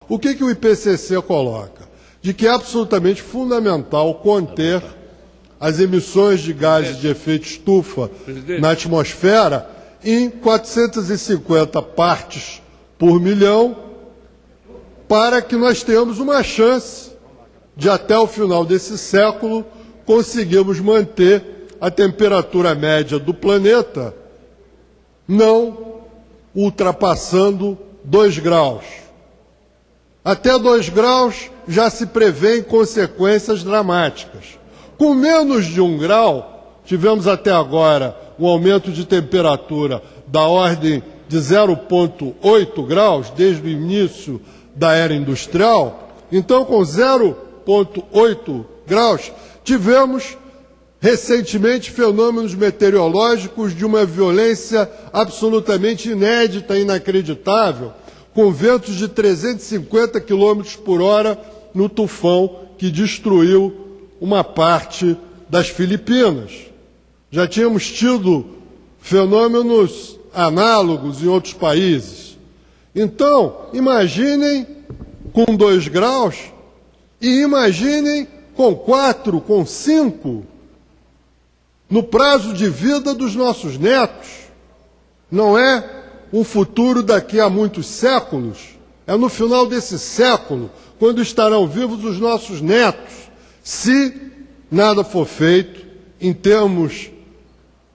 O que o IPCC coloca? De que é absolutamente fundamental conter as emissões de gases de efeito estufa na atmosfera em 450 partes por milhão, para que nós tenhamos uma chance de, até o final desse século, conseguirmos manter a temperatura média do planeta não ultrapassando 2 graus. Até 2 graus já se prevêem consequências dramáticas. Com menos de 1 grau, tivemos até agora um aumento de temperatura da ordem de 0,8 graus, desde o início da era industrial. Então, com 0,8 graus, tivemos recentemente fenômenos meteorológicos de uma violência absolutamente inédita e inacreditável, com ventos de 350 km por hora no tufão que destruiu uma parte das Filipinas. Já tínhamos tido fenômenos análogos em outros países. Então, imaginem com 2 graus e imaginem com 4, com 5, no prazo de vida dos nossos netos. Não é um futuro daqui a muitos séculos, é no final desse século, quando estarão vivos os nossos netos, se nada for feito em termos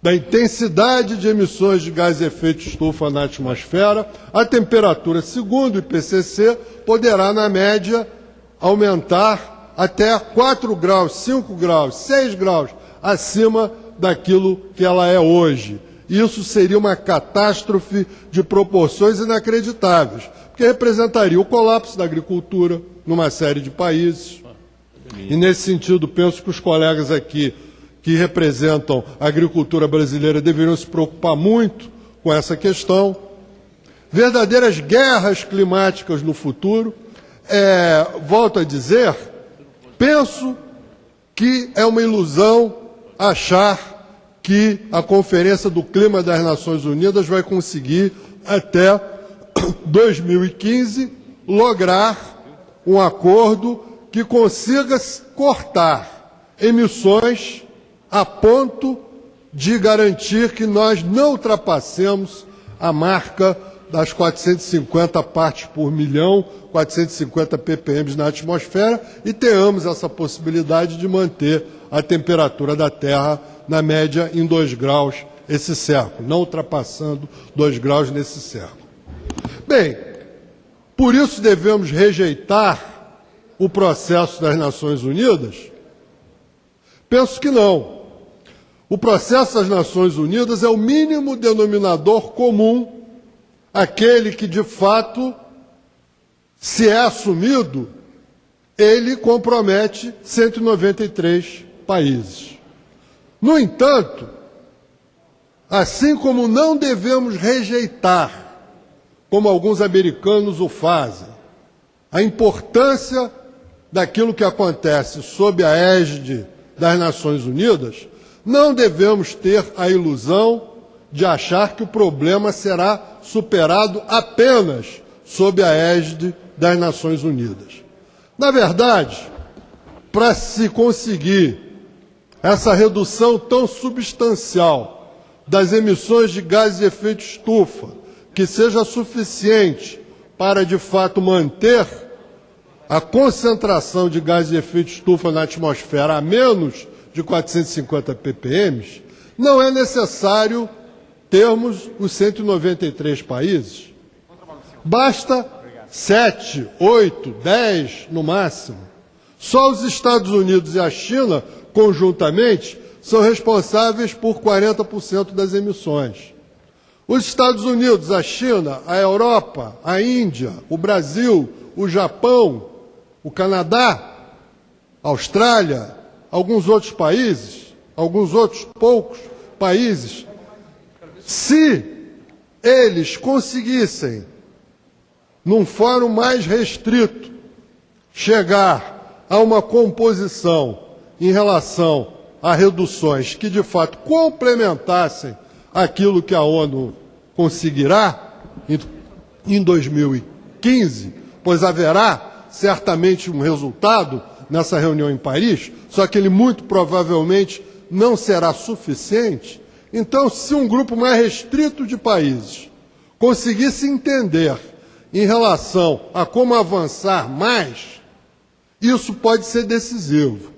da intensidade de emissões de gás de efeito estufa na atmosfera. A temperatura, segundo o IPCC, poderá, na média, aumentar até 4 graus, 5 graus, 6 graus acima daquilo que ela é hoje. Isso seria uma catástrofe de proporções inacreditáveis, porque representaria o colapso da agricultura numa série de países. E, nesse sentido, penso que os colegas aqui que representam a agricultura brasileira deveriam se preocupar muito com essa questão. Verdadeiras guerras climáticas no futuro. Volto a dizer, penso que é uma ilusão achar que a Conferência do Clima das Nações Unidas vai conseguir, até 2015, lograr um acordo que consiga cortar emissões a ponto de garantir que nós não ultrapassemos a marca das 450 partes por milhão, 450 ppm na atmosfera, e tenhamos essa possibilidade de manter a temperatura da Terra na média em 2 graus esse século, não ultrapassando 2 graus nesse século. Bem, por isso devemos rejeitar o processo das Nações Unidas? Penso que não. O processo das Nações Unidas é o mínimo denominador comum, aquele que, de fato, se é assumido, ele compromete 193 países. No entanto, assim como não devemos rejeitar, como alguns americanos o fazem, a importância daquilo que acontece sob a égide das Nações Unidas, não devemos ter a ilusão de achar que o problema será superado apenas sob a égide das Nações Unidas. Na verdade, para se conseguir essa redução tão substancial das emissões de gases de efeito estufa, que seja suficiente para, de fato, manter a concentração de gases de efeito estufa na atmosfera a menos de 450 ppm, não é necessário termos os 193 países. Basta 7, 8, 10 no máximo. Só os Estados Unidos e a China, conjuntamente, são responsáveis por 40% das emissões. Os Estados Unidos, a China, a Europa, a Índia, o Brasil, o Japão, o Canadá, a Austrália, alguns outros países, alguns outros poucos países, se eles conseguissem, num fórum mais restrito, chegar a uma composição em relação a reduções que, de fato, complementassem aquilo que a ONU conseguirá em 2015, pois haverá certamente um resultado nessa reunião em Paris, só que ele muito provavelmente não será suficiente. Então, se um grupo mais restrito de países conseguisse entender em relação a como avançar mais, isso pode ser decisivo.